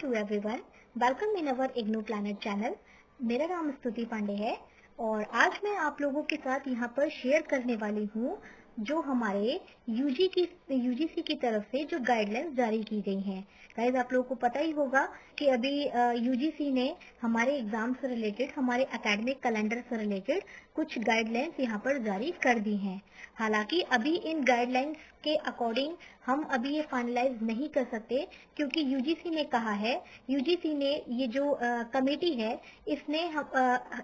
to everyone. Welcome in our IGNOU Planet channel. मेरा नाम स्तुति पांडे है और आज मैं आप लोगों के साथ यहाँ पर शेयर करने वाली हूँ जो हमारे यूजीसी की तरफ से जो गाइडलाइंस जारी की गई हैं। गाइस, आप लोगों को पता ही होगा कि अभी यूजीसी ने हमारे एग्जाम से रिलेटेड, हमारे एकेडमिक कैलेंडर से रिलेटेड कुछ गाइडलाइंस यहाँ पर जारी कर दी हैं। हालांकि अभी इन गाइडलाइंस के अकॉर्डिंग हम अभी ये फाइनलाइज नहीं कर सकते क्योंकि यूजीसी ने कहा है, यूजीसी ने ये जो कमेटी है इसने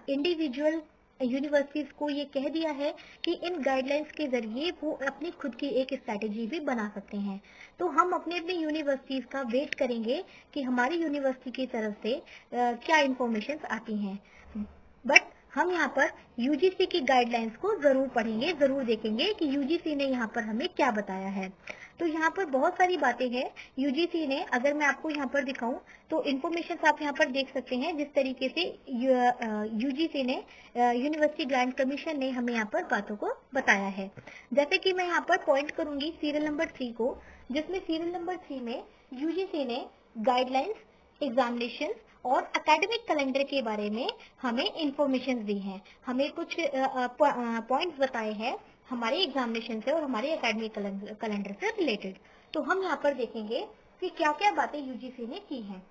इंडिविजुअल यूनिवर्सिटीज को ये कह दिया है कि इन गाइडलाइंस के जरिए वो अपनी खुद की एक स्ट्रैटेजी भी बना सकते हैं। तो हम अपने अपने यूनिवर्सिटीज का वेट करेंगे कि हमारी यूनिवर्सिटी की तरफ से क्या इंफॉर्मेशन आती हैं। बट हम यहाँ पर यूजीसी की गाइडलाइंस को जरूर पढ़ेंगे, जरूर देखेंगे कि यूजीसी ने यहाँ पर हमें क्या बताया है। तो यहाँ पर बहुत सारी बातें हैं यूजीसी ने। अगर मैं आपको यहाँ पर दिखाऊं तो इन्फॉर्मेशन आप यहाँ पर देख सकते हैं जिस तरीके से यूजीसी ने, यूनिवर्सिटी ग्रांट कमीशन ने हमें यहाँ पर बातों को बताया है। जैसे कि मैं यहाँ पर पॉइंट करूंगी सीरियल नंबर 3 को, जिसमें सीरियल नंबर 3 में यूजीसी ने गाइडलाइंस, एग्जामिनेशन और एकेडमिक कैलेंडर के बारे में हमें इंफॉर्मेशन दी है। हमें कुछ पॉइंट्स बताए हैं हमारे एग्जामिनेशन से और हमारे एकेडमिक कैलेंडर से रिलेटेड। तो हम यहाँ पर देखेंगे कि क्या क्या बातें यूजीसी ने की हैं।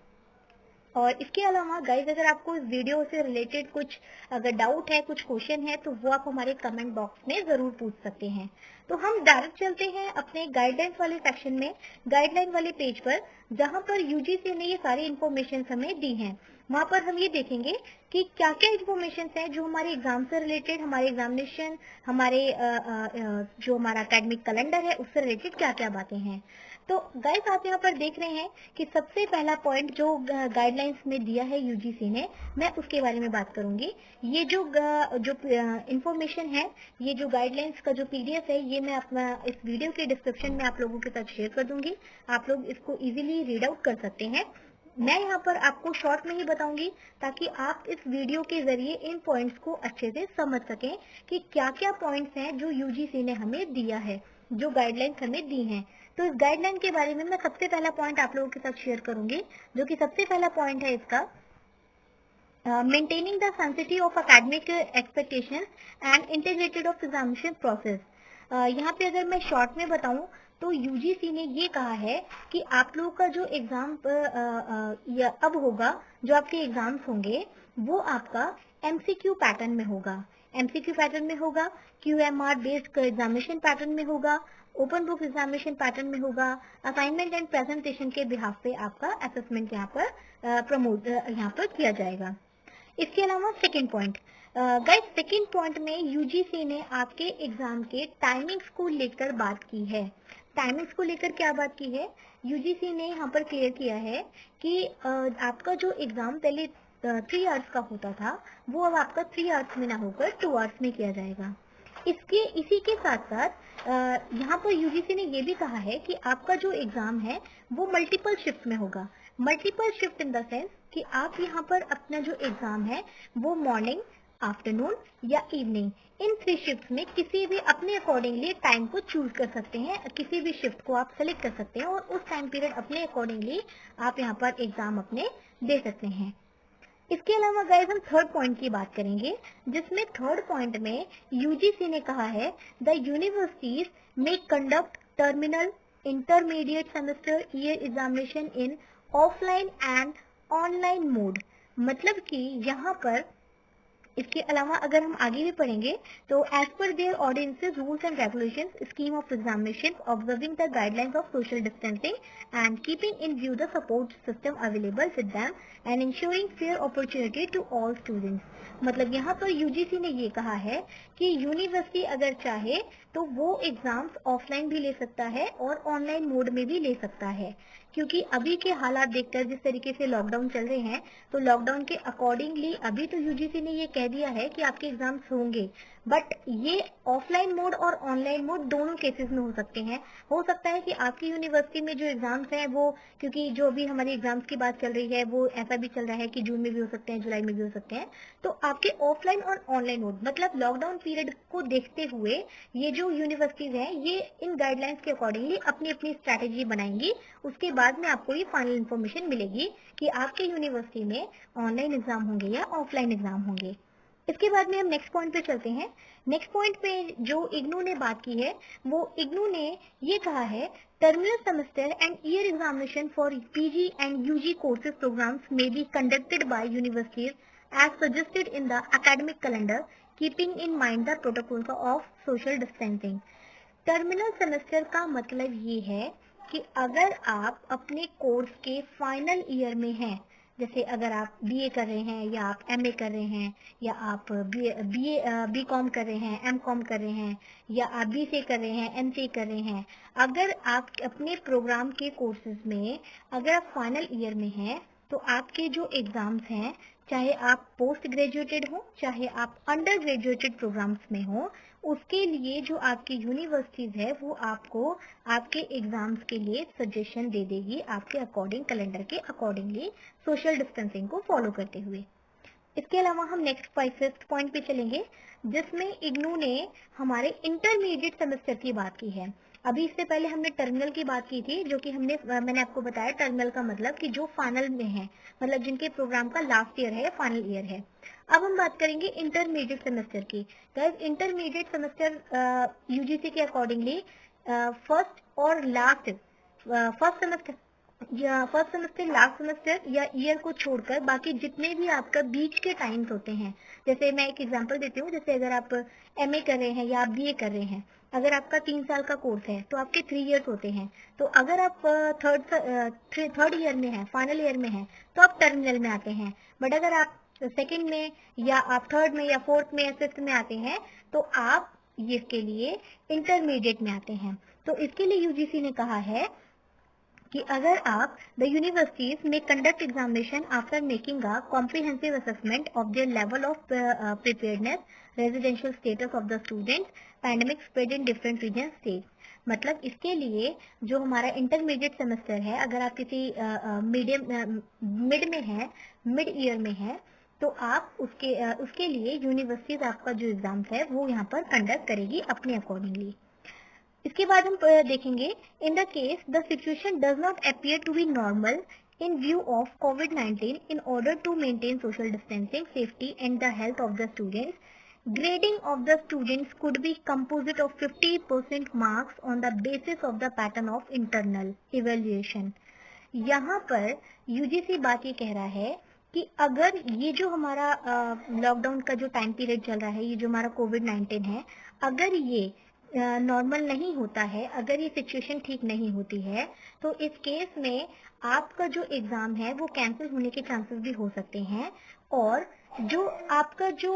और इसके अलावा गाइज, अगर आपको इस वीडियो से रिलेटेड कुछ अगर डाउट है, कुछ क्वेश्चन है, तो वो आप हमारे कमेंट बॉक्स में जरूर पूछ सकते हैं। तो हम डायरेक्ट चलते हैं अपने गाइडलाइंस वाले सेक्शन में, गाइडलाइन वाले पेज पर, जहां पर यूजीसी ने ये सारी इन्फॉर्मेशन हमें दी हैं। वहां पर हम ये देखेंगे कि क्या क्या इन्फॉर्मेशन है जो हमारे एग्जाम से रिलेटेड, हमारे एग्जामिनेशन, हमारे जो हमारा एकेडमिक कैलेंडर है उससे रिलेटेड क्या क्या बातें हैं। तो गाइस, आप यहाँ पर देख रहे हैं कि सबसे पहला पॉइंट जो गाइडलाइंस में दिया है यूजीसी ने, मैं उसके बारे में बात करूंगी। ये जो इंफॉर्मेशन है, ये जो गाइडलाइंस का जो पीडीएफ है, ये मैं अपना इस वीडियो के डिस्क्रिप्शन में आप लोगों के साथ शेयर कर दूंगी। आप लोग इसको इजीली रीड आउट कर सकते हैं। मैं यहाँ पर आपको शॉर्ट में ही बताऊंगी ताकि आप इस वीडियो के जरिए इन पॉइंट्स को अच्छे से समझ सकें कि क्या क्या पॉइंट्स हैं जो यूजीसी ने हमें दिया है, जो गाइडलाइंस हमें दी हैं। तो इस गाइडलाइन के बारे में मैं सबसे पहला पॉइंट आप लोगों के साथ शेयर करूंगी, जो कि सबसे पहला पॉइंट है इसका, maintaining the sensitivity of academic expectations and integrated of examination process. यहाँ पे अगर मैं शॉर्ट में बताऊं तो यूजीसी ने ये कहा है कि आप लोगों का जो एग्जाम अब होगा, जो आपके एग्जाम्स होंगे वो आपका एमसीक्यू पैटर्न में होगा। एमसीक्यू पैटर्न में होगा, क्यूएमआर बेस्ड एग्जामिनेशन पैटर्न में होगा, ओपन बुक एग्जामिनेशन पैटर्न में होगा, असाइनमेंट एंड प्रेजेंटेशन के बिहाफ पे आपका असेसमेंट यहाँ पर किया जाएगा। इसके अलावा second point, guys, second point में यूजीसी ने आपके एग्जाम के टाइमिंग्स को लेकर बात की है। टाइमिंग्स को लेकर क्या बात की है, यूजीसी ने यहाँ पर क्लियर किया है कि आपका जो एग्जाम पहले 3 आवर्स का होता था वो अब आपका 3 आवर्स में ना होकर 2 आवर्स में किया जाएगा। इसी के साथ साथ यहाँ पर यूजीसी ने ये भी कहा है कि आपका जो एग्जाम है वो मल्टीपल शिफ्ट में होगा। Multiple shift in the sense कि आप यहाँ पर अपना जो एग्जाम है वो मॉर्निंग, आफ्टरनून या इवनिंग, इन 3 शिफ्ट में किसी भी अपने अकॉर्डिंगली टाइम को चूज कर सकते हैं। किसी भी शिफ्ट को आप सेलेक्ट कर सकते हैं और उस टाइम पीरियड अपने अकॉर्डिंगली आप यहाँ पर एग्जाम अपने दे सकते हैं। इसके अलावा गाइस, हम थर्ड पॉइंट की बात करेंगे, जिसमें थर्ड पॉइंट में यूजीसी ने कहा है द यूनिवर्सिटीज में conduct terminal, intermediate semester year examination in offline and online mode. मतलब कि यहाँ पर इसके अलावा अगर हम आगे भी पढ़ेंगे तो एज पर their ordinances, rules and regulations, scheme of examination, observing the guidelines of social distancing and keeping in view the support system available with them and ensuring fair opportunity to all students. मतलब यहाँ पर UGC ने ये कहा है कि university अगर चाहे तो वो एग्जाम्स ऑफलाइन भी ले सकता है और ऑनलाइन मोड में भी ले सकता है, क्योंकि अभी के हालात देखकर जिस तरीके से लॉकडाउन चल रहे हैं, तो लॉकडाउन के अकॉर्डिंगली अभी तो यूजीसी ने ये कह दिया है कि आपके एग्जाम्स होंगे, बट ये ऑफलाइन मोड और ऑनलाइन मोड दोनों केसेस में हो सकते हैं। हो सकता है कि आपकी यूनिवर्सिटी में जो एग्जाम्स हैं वो, क्योंकि जो अभी हमारी एग्जाम्स की बात चल रही है वो ऐसा भी चल रहा है कि जून में भी हो सकते हैं, जुलाई में भी हो सकते हैं, तो आपके ऑफलाइन और ऑनलाइन मोड, मतलब लॉकडाउन पीरियड को देखते हुए ये जो यूनिवर्सिटीज हैं ये इन गाइडलाइंस के अकॉर्डिंगली अपनी अपनी स्ट्रैटेजी बनाएंगी। उसके बाद में आपको ये फाइनल इन्फॉर्मेशन मिलेगी कि आपके यूनिवर्सिटी में ऑनलाइन एग्जाम होंगे या ऑफलाइन एग्जाम होंगे। इसके बाद में हम नेक्स्ट पॉइंट पे चलते हैं। नेक्स्ट पॉइंट पे जो इग्नू ने बात की है, वो इग्नू ने ये कहा है, terminal semester and year examination for PG and UG courses programmes may be conducted by universities as suggested in the academic calendar keeping in mind the protocol of social distancing. Terminal semester का मतलब ये है कि अगर आप अपने course के final year में हैं, जैसे अगर आप बीए कर रहे हैं या आप एमए कर रहे हैं या आप बीकॉम कर रहे हैं, एमकॉम कर रहे हैं या आप बीसीए कर रहे हैं, एमसीए कर रहे हैं, अगर आप अपने प्रोग्राम के कोर्सेज में अगर आप फाइनल ईयर में हैं तो आपके जो एग्जाम्स हैं, चाहे आप पोस्ट ग्रेजुएटेड हो चाहे आप अंडर ग्रेजुएटेड प्रोग्राम्स में हो, उसके लिए जो आपकी यूनिवर्सिटीज है वो आपको आपके एग्जाम्स के लिए सजेशन दे देगी आपके अकॉर्डिंग, कैलेंडर के अकॉर्डिंगली, सोशल डिस्टेंसिंग को फॉलो करते हुए। इसके अलावा हम नेक्स्ट 5th पॉइंट पे चलेंगे, जिसमें इग्नू ने हमारे इंटरमीडिएट सेमेस्टर की बात की है। अभी इससे पहले हमने टर्मिनल की बात की थी, जो कि मैंने आपको बताया टर्मिनल का मतलब कि जो फाइनल में है, मतलब जिनके प्रोग्राम का लास्ट ईयर है, फाइनल ईयर है। अब हम बात करेंगे इंटरमीडिएट सेमेस्टर की। गाइस, इंटरमीडिएट सेमेस्टर यूजीसी के अकॉर्डिंगली फर्स्ट और last, first semester, last semester या ईयर को छोड़कर बाकी जितने भी आपका बीच के टाइम्स होते हैं, जैसे मैं एक एग्जांपल देती हूँ, जैसे अगर आप एमए कर रहे हैं या आप बीए कर रहे हैं, अगर आपका 3 साल का कोर्स है तो आपके 3 इयर्स होते हैं। तो अगर आप थर्ड ईयर में है, फाइनल ईयर में है, तो आप टर्मिनल में आते हैं। बट अगर आप सेकेंड में या आप थर्ड में या फोर्थ में या फिफ्थ में आते हैं तो आप इसके लिए इंटरमीडिएट में आते हैं। तो इसके लिए यूजीसी ने कहा है कि अगर आप द यूनिवर्सिटीज में conduct examination after making a comprehensive assessment of their level of preparedness, residential status of the student, pandemic spread in different region state. मतलब इसके लिए जो हमारा इंटरमीडिएट सेमेस्टर है, अगर आप किसी मिड में है, मिड ईयर में है, तो आप उसके लिए यूनिवर्सिटीज आपका जो एग्जाम्स है वो यहाँ पर कंडक्ट करेगी अपने अकॉर्डिंगली। इसके बाद हम देखेंगे, in the case the situation does not appear to be normal in view of COVID-19 in order to maintain social distancing, safety and the health of the students, grading of the students could be composite of 50% marks on the basis of the pattern of internal evaluation। यहाँ पर UGC बात ये कह रहा है कि अगर ये जो हमारा लॉकडाउन का जो टाइम पीरियड चल रहा है, ये जो हमारा कोविड-19 है, अगर ये नॉर्मल नहीं होता है, अगर ये सिचुएशन ठीक नहीं होती है, तो इस केस में आपका जो एग्जाम है वो कैंसिल होने के चांसेस भी हो सकते हैं, और जो आपका जो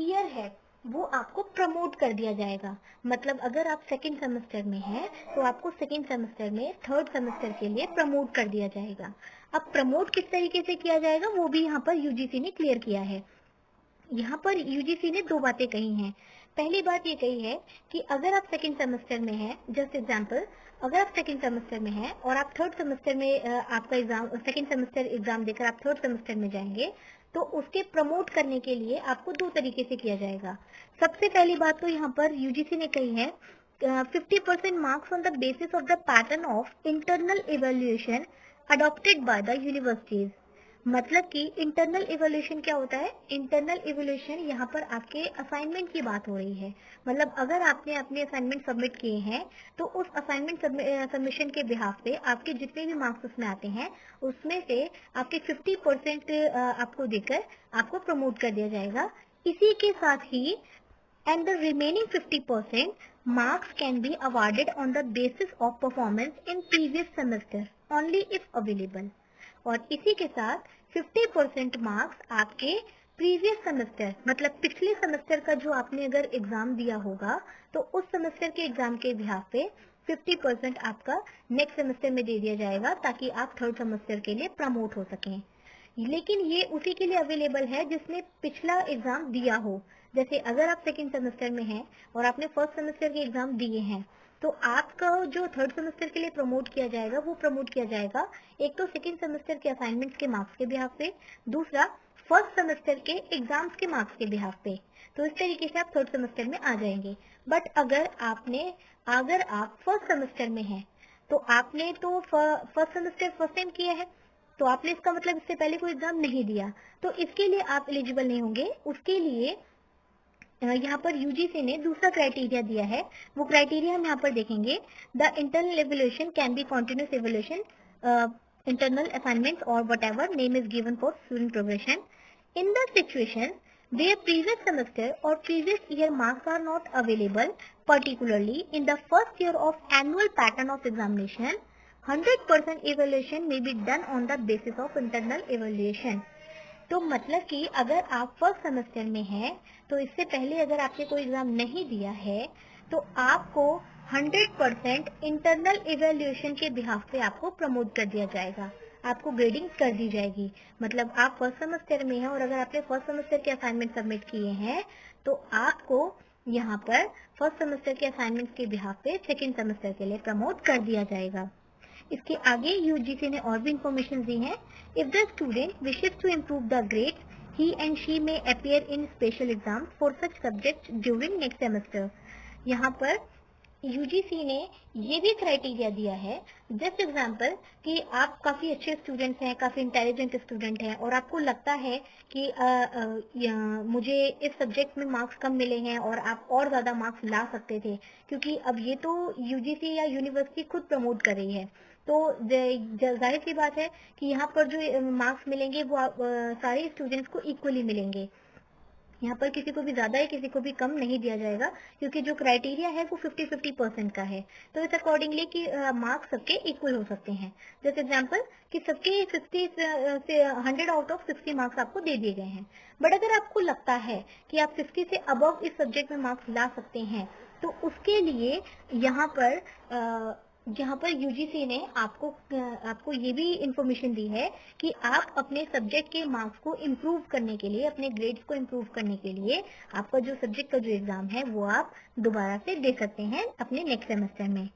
ईयर है वो आपको प्रमोट कर दिया जाएगा। मतलब अगर आप सेकेंड सेमेस्टर में हैं तो आपको सेकेंड सेमेस्टर में थर्ड सेमेस्टर के लिए प्रमोट कर दिया जाएगा। अब प्रमोट किस तरीके से किया जाएगा वो भी यहाँ पर यूजीसी ने क्लियर किया है। यहाँ पर यूजीसी ने 2 बातें कही हैं। पहली बात ये कही है कि अगर आप सेकेंड सेमेस्टर में हैं, जस्ट एग्जांपल, अगर आप सेकेंड सेमेस्टर में हैं और आप थर्ड सेमेस्टर में आपका एग्जाम, सेकेंड सेमेस्टर एग्जाम देकर आप थर्ड सेमेस्टर में जाएंगे, तो उसके प्रमोट करने के लिए आपको 2 तरीके से किया जाएगा। सबसे पहली बात तो यहाँ पर यूजीसी ने कही है 50% marks on the basis of the pattern of internal evaluation adopted by the universities. मतलब कि इंटरनल इवोल्यूशन क्या होता है? इंटरनल इवोल्यूशन यहाँ पर आपके असाइनमेंट की बात हो रही है। मतलब अगर आपने अपने असाइनमेंट सबमिट किए हैं तो उस असाइनमेंट सबमिशन के बिहाफ पे आपके जितने भी मार्क्स उसमें आते हैं उसमें से आपके 50% आपको देकर आपको प्रमोट कर दिया जाएगा। इसी के साथ ही and the remaining 50% marks can be awarded on the basis of performance in previous semester only if available। और इसी के साथ 50% मार्क्स आपके प्रीवियस सेमेस्टर, मतलब पिछले सेमेस्टर का जो आपने अगर एग्जाम दिया होगा तो उस सेमेस्टर के एग्जाम के बिहाफ पे 50% आपका नेक्स्ट सेमेस्टर में दे दिया जाएगा ताकि आप थर्ड सेमेस्टर के लिए प्रमोट हो सकें। लेकिन ये उसी के लिए अवेलेबल है जिसने पिछला एग्जाम दिया हो। जैसे अगर आप सेकेंड सेमेस्टर में हैं और आपने फर्स्ट सेमेस्टर के एग्जाम दिए हैं तो आपका जो थर्ड सेमेस्टर के लिए प्रमोट किया जाएगा वो प्रमोट किया जाएगा एक तो सेकेंड सेमेस्टर के असाइनमेंट्स के मार्क्स के बिहाफ पे, दूसरा फर्स्ट सेमेस्टर के एग्जाम्स के मार्क्स के बिहाफ पे। तो इस तरीके से आप थर्ड सेमेस्टर में आ जाएंगे। बट अगर आप फर्स्ट सेमेस्टर में हैं तो आपने तो फर्स्ट सेमेस्टर फर्स्ट टाइम किया है, तो आपने इसका मतलब इससे पहले कोई एग्जाम नहीं दिया, तो इसके लिए आप एलिजिबल नहीं होंगे। उसके लिए यहाँ पर यूजीसी ने दूसरा क्राइटेरिया दिया है, वो क्राइटेरिया हम यहाँ पर देखेंगे। The internal evolution can be continuous evolution, internal assignments or whatever name is given for student progression. In the situation where previous semester or previous year marks are not available, particularly in the first year of annual pattern of examination, 100% evaluation may be done on the basis of internal evaluation. तो मतलब कि अगर आप first semester में हैं, तो इससे पहले अगर आपने कोई एग्जाम नहीं दिया है, तो आपको 100% इंटरनल इवेल्युएशन के बिहाफ पे आपको प्रमोट कर दिया जाएगा, आपको ग्रेडिंग कर दी जाएगी। मतलब आप फर्स्ट सेमेस्टर में हैं और अगर आपने फर्स्ट सेमेस्टर के असाइनमेंट सबमिट किए हैं, तो आपको यहाँ पर फर्स्ट सेमेस्टर के असाइनमेंट के बिहाफ पे सेकेंड सेमेस्टर के लिए प्रमोट कर दिया जाएगा। इसके आगे यूजीसी ने और भी इंफॉर्मेशन दी है। If the student wishes to improve the grade, he and she may appear in special exam for such subject during next semester. यहाँ पर यूजीसी ने ये भी क्राइटेरिया दिया है, जस्ट एग्जाम्पल कि आप काफ़ी अच्छे स्टूडेंट्स हैं, काफ़ी इंटेलिजेंट स्टूडेंट हैं और आपको लगता है कि मुझे इस सब्जेक्ट में मार्क्स कम मिले हैं और आप और ज़्यादा मार्क्स ला सकते थे, क्योंकि अब ये तो यूजीसी या यूनिवर्सिटी खुद प्रमोट कर रही है, तो जाहिर सी बात है कि यहाँ पर जो मार्क्स मिलेंगे वो सारे स्टूडेंट्स को इक्वली मिलेंगे। यहाँ पर किसी को भी ज़्यादा है किसी को भी कम नहीं दिया जाएगा, क्योंकि जो क्राइटेरिया है वो 50-50% का है। तो इस अकॉर्डिंगली कि मार्क्स सबके इक्वल हो सकते हैं। जैसे एग्जांपल कि सबके 50 से 100 आउट ऑफ 60 मार्क्स आपको दे दिए गए हैं, बट अगर आपको लगता है कि आप 50 से अबव इस सब्जेक्ट में मार्क्स ला सकते हैं, तो उसके लिए यहाँ पर यूजीसी ने आपको ये भी इंफॉर्मेशन दी है कि आप अपने सब्जेक्ट के मार्क्स को इम्प्रूव करने के लिए, अपने ग्रेड्स को इम्प्रूव करने के लिए आपका जो सब्जेक्ट का जो एग्जाम है वो आप दोबारा से दे सकते हैं अपने नेक्स्ट सेमेस्टर में।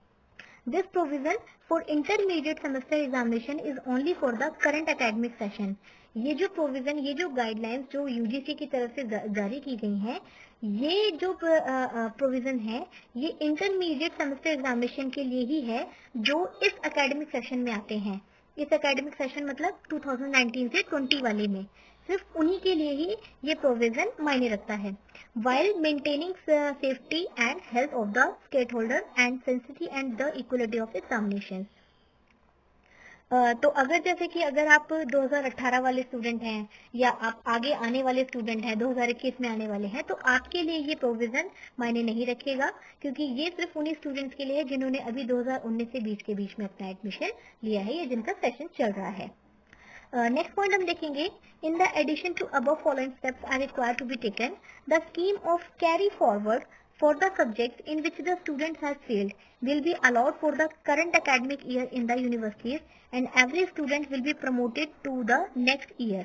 This provision for intermediate semester examination is only for the current academic session. ये जो प्रोविजन, ये जो गाइडलाइंस जो यूजीसी की तरफ से जारी की गई हैं, ये जो प्रोविजन है ये इंटरमीडिएट सेमेस्टर एग्जामिनेशन के लिए ही है जो इस एकेडमिक सेशन में आते हैं। इस एकेडमिक सेशन मतलब 2019 से 20 वाले में सिर्फ उन्हीं के लिए ही ये प्रोविजन मायने रखता है। while maintaining safety and health of the stakeholder and sanctity and the equality of examination. तो अगर जैसे कि अगर आप 2018 वाले स्टूडेंट हैं या आप आगे आने वाले स्टूडेंट हैं 2021 में आने वाले हैं, तो आपके लिए ये प्रोविजन मायने नहीं रखेगा, क्योंकि ये सिर्फ उन्हीं स्टूडेंट्स के लिए है जिन्होंने अभी 2019 से 20 के बीच में अपना एडमिशन लिया है या जिनका सेशन चल रहा है। नेक्स्ट पॉइंट हम देखेंगे, in the addition to above following steps are required to be taken, the scheme of carry forward for the subjects in which the student has failed will be allowed for the current academic year in the universities and every student will be promoted to the next year.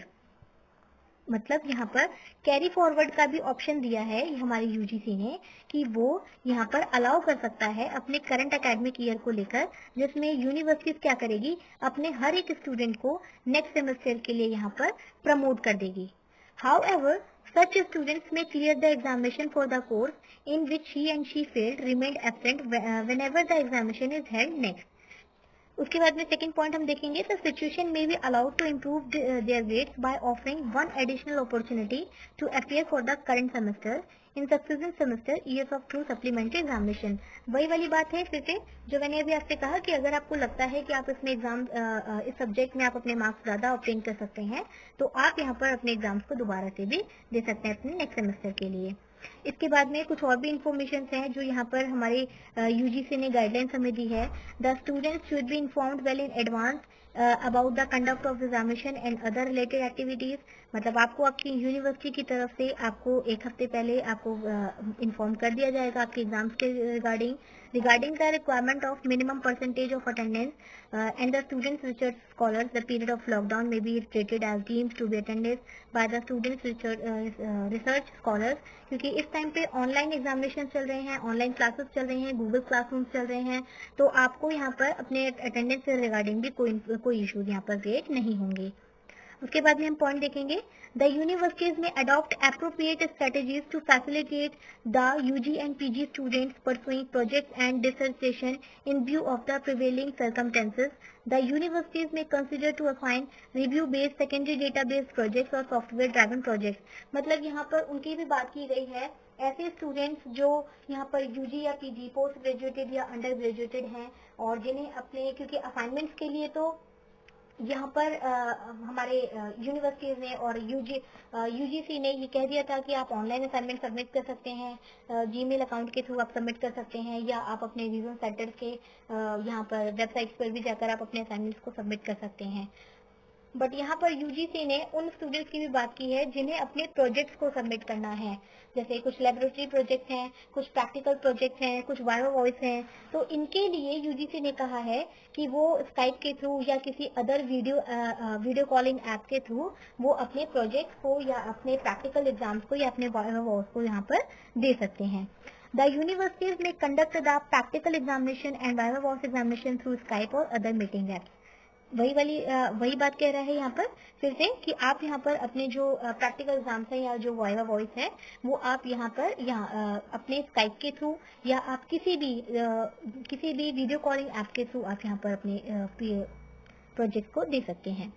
मतलब यहाँ पर carry forward का भी option दिया है हमारे UGC ने कि वो यहाँ पर अलाउ कर सकता है अपने करंट एकेडमिक ईयर को लेकर, जिसमें यूनिवर्सिटीज क्या करेगी, अपने हर एक स्टूडेंट को नेक्स्ट सेमेस्टर के लिए यहाँ पर प्रमोट कर देगी। However, such students may clear the examination for the course in which he and she failed, remained absent whenever the examination is held next. उसके बाद में सेकंड पॉइंट हम देखेंगे, द सिचुएशन में be allowed to improve their grades by offering one additional opportunity to appear for the current semester in successive semester years of through supplementary examination. वही वाली बात है फिर से जो मैंने अभी आपसे कहा कि अगर आपको लगता है कि आप इसमें एग्जाम इस सब्जेक्ट में आप अपने मार्क्स ज़्यादा ऑब्टेन कर सकते हैं, तो आप यहाँ पर अपने एग्जाम्स को दोबारा से भी दे सकते हैं अपने नेक्स्ट सेमेस्टर के लिए। इसके बाद में कुछ और भी इंफॉर्मेशन हैं जो यहाँ पर हमारे यूजीसी ने गाइडलाइंस हमें दी है। The students should be informed well in advance about the conduct of examination and other related activities. मतलब आपको आपकी यूनिवर्सिटी की तरफ से आपको एक हफ्ते पहले आपको इन्फॉर्म कर दिया जाएगा आपके एग्जाम्स के regarding the requirement of minimum percentage of attendance and the students research scholars. The period of lockdown may be treated as deemed to be attended by the students research scholars, क्योंकि इस time पे online examination चल रहे हैं, online classes चल रहे हैं, Google classroom चल रहे हैं, तो आपको यहाँ पर अपने अटेंडेंस से रिगार्डिंग भी कोई इशूज यहाँ पर क्रिएट नहीं होंगे। उसके बाद में हम पॉइंट देखेंगे, द यूनिवर्सिटीज में adopt appropriate strategies to facilitate the UG and PG students pursuing project and dissertation in view of the prevailing circumstances. The universities may consider to assign review-based secondary database projects और software-driven projects. मतलब यहाँ पर उनकी भी बात की गई है, ऐसे स्टूडेंट्स जो यहाँ पर यूजी या पीजी, पोस्ट ग्रेजुएटेड या अंडर ग्रेजुएटेड हैं और जिन्हें अपने, क्योंकि असाइनमेंट्स के लिए तो यहाँ पर हमारे यूनिवर्सिटीज ने और यूजीसी ने ये कह दिया था कि आप ऑनलाइन असाइनमेंट सबमिट कर सकते हैं, जीमेल अकाउंट के थ्रू आप सबमिट कर सकते हैं, या आप अपने रीजन सेंटर के यहाँ पर वेबसाइट पर भी जाकर आप अपने असाइनमेंट्स को सबमिट कर सकते हैं. बट यहाँ पर यूजीसी ने उन स्टूडेंट्स की भी बात की है जिन्हें अपने प्रोजेक्ट्स को सबमिट करना है, जैसे कुछ लेबोरेटरी प्रोजेक्ट हैं, कुछ प्रैक्टिकल प्रोजेक्ट हैं, कुछ वाइवा वॉइस हैं. तो इनके लिए यूजीसी ने कहा है कि वो स्काइप के थ्रू या किसी अदर वीडियो कॉलिंग ऐप के थ्रू वो अपने प्रोजेक्ट्स को या अपने प्रैक्टिकल एग्जाम्स को या अपने वाइवा वॉइस को यहाँ पर दे सकते हैं. द यूनिवर्सिटीज में conduct the practical examination and viva voice examination through Skype और अदर मीटिंग ऐप्स. वही बात कह रहा है यहाँ पर फिर से कि आप यहाँ पर अपने जो प्रैक्टिकल एग्जाम्स है या जो वाइवा वॉइस है वो आप यहाँ पर अपने स्काइप के थ्रू या आप किसी भी वीडियो कॉलिंग ऐप के थ्रू आप यहाँ पर अपने प्रोजेक्ट को दे सकते हैं.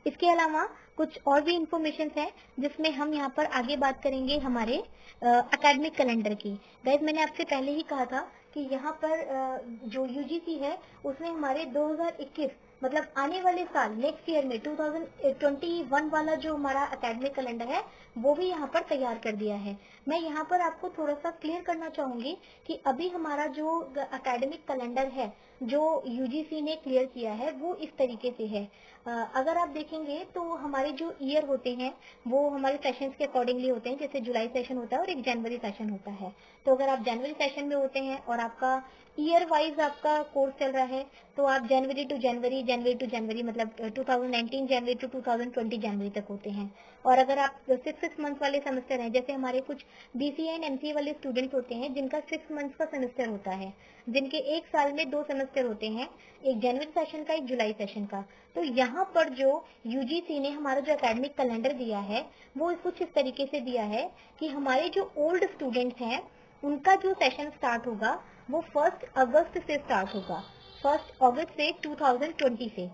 इसके अलावा कुछ और भी इंफॉर्मेशन है जिसमें हम यहाँ पर आगे बात करेंगे हमारे एकेडमिक कैलेंडर की. गाइस, मैंने आपसे पहले ही कहा था कि यहाँ पर जो यूजीसी है उसमें हमारे 2021 मतलब आने वाले साल नेक्स्ट ईयर में 2021 वाला जो हमारा एकेडमिक कैलेंडर है वो भी यहाँ पर तैयार कर दिया है. मैं यहाँ पर आपको थोड़ा सा क्लियर करना चाहूंगी कि अभी हमारा जो एकेडमिक कैलेंडर है जो यूजीसी ने क्लियर किया है वो इस तरीके से है. अगर आप देखेंगे तो हमारे जो ईयर होते हैं वो हमारे सेशंस के अकॉर्डिंगली होते हैं, जैसे जुलाई सेशन होता है और एक जनवरी सेशन होता है. तो अगर आप जनवरी सेशन में होते हैं और आपका ईयर वाइज आपका कोर्स चल रहा है तो आप जनवरी टू जनवरी मतलब 2019 जनवरी टू 2020 जनवरी तक होते हैं. और अगर आप 6 मंथ वाले सेमेस्टर हैं, जैसे हमारे कुछ बीसीए एंड एमसीए वाले स्टूडेंट्स होते हैं जिनका 6 मंथ का सेमेस्टर होता है, जिनके एक साल में 2 सेमेस्टर होते हैं, एक जनवरी सेशन का एक जुलाई सेशन का. तो यहाँ पर जो यूजीसी ने हमारा जो एकेडमिक कैलेंडर दिया है वो कुछ इस तरीके से दिया है कि हमारे जो ओल्ड स्टूडेंट्स हैं उनका जो सेशन स्टार्ट होगा वो 1 अगस्त से स्टार्ट होगा, 1 अगस्त से 2020 से.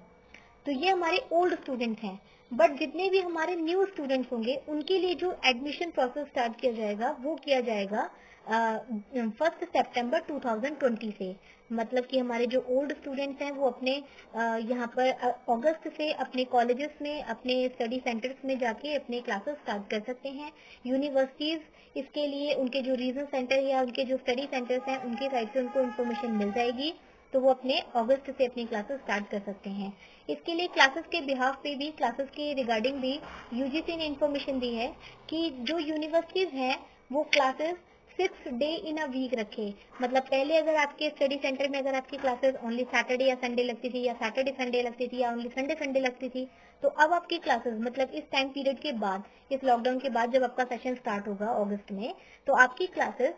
तो ये हमारे ओल्ड स्टूडेंट्स हैं. बट जितने भी हमारे न्यू स्टूडेंट्स होंगे उनके लिए जो एडमिशन प्रोसेस स्टार्ट किया जाएगा वो किया जाएगा 1 सितंबर 2020 से. मतलब कि हमारे जो ओल्ड स्टूडेंट्स हैं वो अपने यहाँ पर अगस्त से अपने कॉलेजेस में अपने स्टडी सेंटर्स में जाके अपने क्लासेस स्टार्ट कर सकते हैं. यूनिवर्सिटीज इसके लिए उनके जो रीजनल सेंटर या उनके जो स्टडी सेंटर्स हैं उनके साइड से उनको इन्फॉर्मेशन मिल जाएगी तो वो अपने अगस्त से अपनी क्लासेस स्टार्ट कर सकते हैं. इसके लिए क्लासेस के बिहाफ पे भी, क्लासेस के रिगार्डिंग भी यूजीसी ने इन्फॉर्मेशन दी है कि जो यूनिवर्सिटीज हैं वो classes 6 day in a week रखे. मतलब पहले अगर आपके स्टडी सेंटर में अगर आपकी क्लासेस ओनली सैटरडे या संडे लगती थी या सैटरडे संडे लगती थी या ओनली संडे संडे लगती थी, तो अब आपकी क्लासेस मतलब इस टाइम पीरियड के बाद, इस लॉकडाउन के बाद जब आपका सेशन स्टार्ट होगा अगस्त में, तो आपकी classes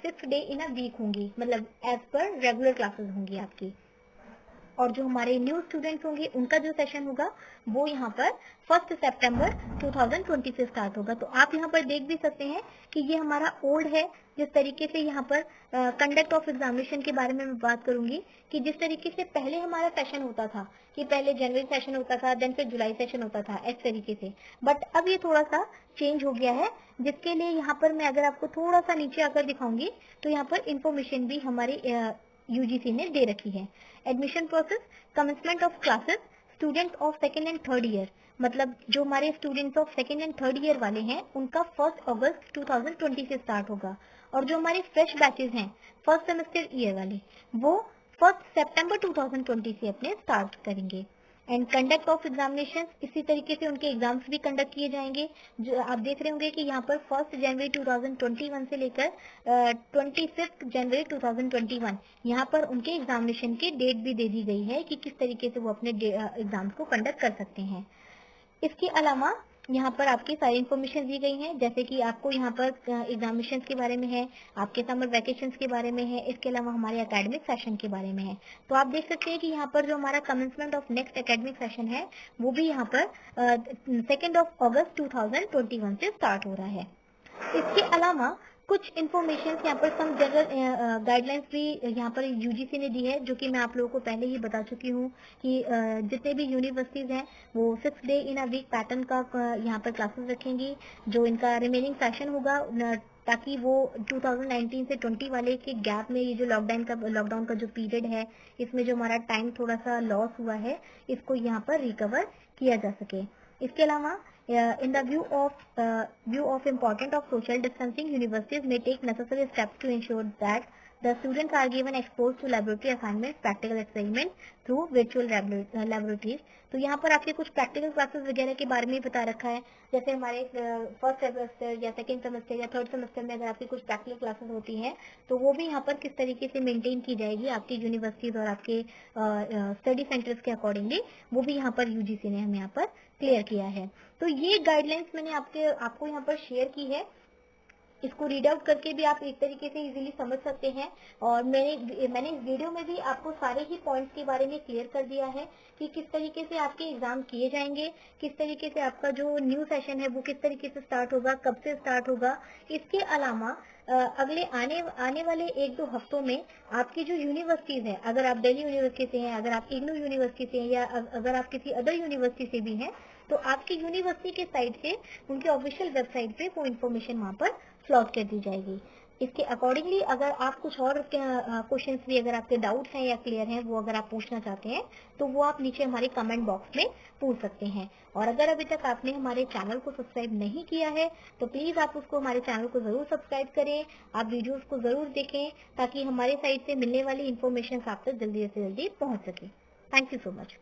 6 day in a week होंगी, मतलब एज पर रेगुलर क्लासेस होंगी आपकी. और जो हमारे न्यू स्टूडेंट्स होंगे उनका जो सेशन होगा वो यहाँ पर 1 सितंबर 2020 से स्टार्ट होगा. तो आप यहाँ पर देख भी सकते हैं कि ये हमारा ओल्ड है. जिस तरीके से यहाँ पर कंडक्ट ऑफ एग्जामिनेशन के बारे में मैं बात करूंगी कि जिस तरीके से पहले हमारा सेशन होता था कि पहले जनवरी सेशन होता था, देन फिर जुलाई सेशन होता था, इस तरीके से. बट अब ये थोड़ा सा चेंज हो गया है, जिसके लिए यहाँ पर मैं अगर आपको थोड़ा सा नीचे आकर दिखाऊंगी तो यहाँ पर इंफॉर्मेशन भी हमारी यूजीसी ने दे रखी है. Admission process, commencement of classes, student of second and third year, मतलब जो हमारे students of second and third year वाले हैं उनका 1 अगस्त 2020 से स्टार्ट होगा. और जो हमारे फ्रेश बैचेस हैं फर्स्ट सेमेस्टर ईयर वाले वो 1 सितंबर 2020 से अपने स्टार्ट करेंगे. एंड कंडक्ट ऑफ एग्जामिनेशन, इसी तरीके से उनके एग्जाम्स भी कंडक्ट किए जाएंगे. जो आप देख रहे होंगे कि यहाँ पर 1 जनवरी 2021 से लेकर 25 जनवरी 2021 यहाँ पर उनके एग्जामिनेशन की डेट भी दे दी गई है कि किस तरीके से वो अपने एग्जाम्स को कंडक्ट कर सकते हैं. इसके अलावा यहाँ पर आपकी सारी इन्फॉर्मेशन दी गई है, जैसे कि आपको यहाँ पर एग्जामिनेशन के बारे में है, आपके समर वैकेशंस के बारे में है, इसके अलावा हमारे एकेडमिक सेशन के बारे में है। तो आप देख सकते हैं कि यहाँ पर जो हमारा commencement of next academic session है वो भी यहाँ पर 2 अगस्त 2021 से स्टार्ट हो रहा है। इसके अलावा कुछ इन्फॉर्मेशन यहाँ पर सम जनरल गाइडलाइंस भी यहाँ पर यूजीसी ने दी है, जो कि मैं आप लोगों को पहले ही बता चुकी हूँ कि जितने भी यूनिवर्सिटीज हैं वो 6 day in a week pattern का यहाँ पर क्लासेस रखेंगी। जो इनका रिमेनिंग सेशन होगा ताकि वो 2019 से 20 वाले के गैप में ये जो लॉकडाउन का जो पीरियड है, इसमें जो हमारा टाइम थोड़ा सा लॉस हुआ है, इसको यहाँ पर रिकवर किया जा सके। इसके अलावा in the view of importance of social distancing, universities may take necessary steps to ensure that the students are given exposed to laboratory assignments, practical experiments through virtual laboratories। तो यहाँ पर आपके कुछ प्रैक्टिकल क्लासेस वगैरह के बारे में बता रखा है, जैसे हमारे फर्स्ट सेमेस्टर या सेकेंड सेमेस्टर या थर्ड सेमेस्टर में अगर आपकी कुछ प्रैक्टिकल क्लासेस होती हैं तो वो भी यहाँ पर किस तरीके से मेंटेन की जाएगी आपकी यूनिवर्सिटीज और आपके स्टडी सेंटर्स के अकॉर्डिंगली, वो भी यहाँ पर यूजीसी ने हमें यहाँ पर क्लियर किया है। तो ये गाइडलाइंस मैंने आपको यहाँ पर शेयर की है। इसको रीड आउट करके भी आप एक तरीके से इजीली समझ सकते हैं, और मैंने इस वीडियो में भी आपको सारे ही पॉइंट्स के बारे में क्लियर कर दिया है कि किस तरीके से आपके एग्जाम किए जाएंगे, किस तरीके से आपका जो न्यू सेशन है वो किस तरीके से स्टार्ट होगा, कब से स्टार्ट होगा। इसके अलावा अगले आने वाले 1-2 हफ्तों में आपकी जो यूनिवर्सिटीज हैं, अगर आप दिल्ली यूनिवर्सिटी से हैं, अगर आप इग्नू यूनिवर्सिटी से हैं, या अगर आप किसी अदर यूनिवर्सिटी से भी हैं, तो आपकी यूनिवर्सिटी के साइड से उनके ऑफिशियल वेबसाइट पे वो इन्फॉर्मेशन वहाँ पर फ्लॉट कर दी जाएगी। इसके अकॉर्डिंगली अगर आप कुछ और क्वेश्चंस भी, अगर आपके डाउट्स हैं या क्लियर हैं, वो अगर आप पूछना चाहते हैं तो वो आप नीचे हमारे कमेंट बॉक्स में पूछ सकते हैं। और अगर अभी तक आपने हमारे चैनल को सब्सक्राइब नहीं किया है तो प्लीज आप उसको, हमारे चैनल को जरूर सब्सक्राइब करें, आप वीडियोस को जरूर देखें, ताकि हमारे साइड से मिलने वाली इन्फॉर्मेशन आप तक जल्दी से जल्दी पहुंच सके। Thank you so much.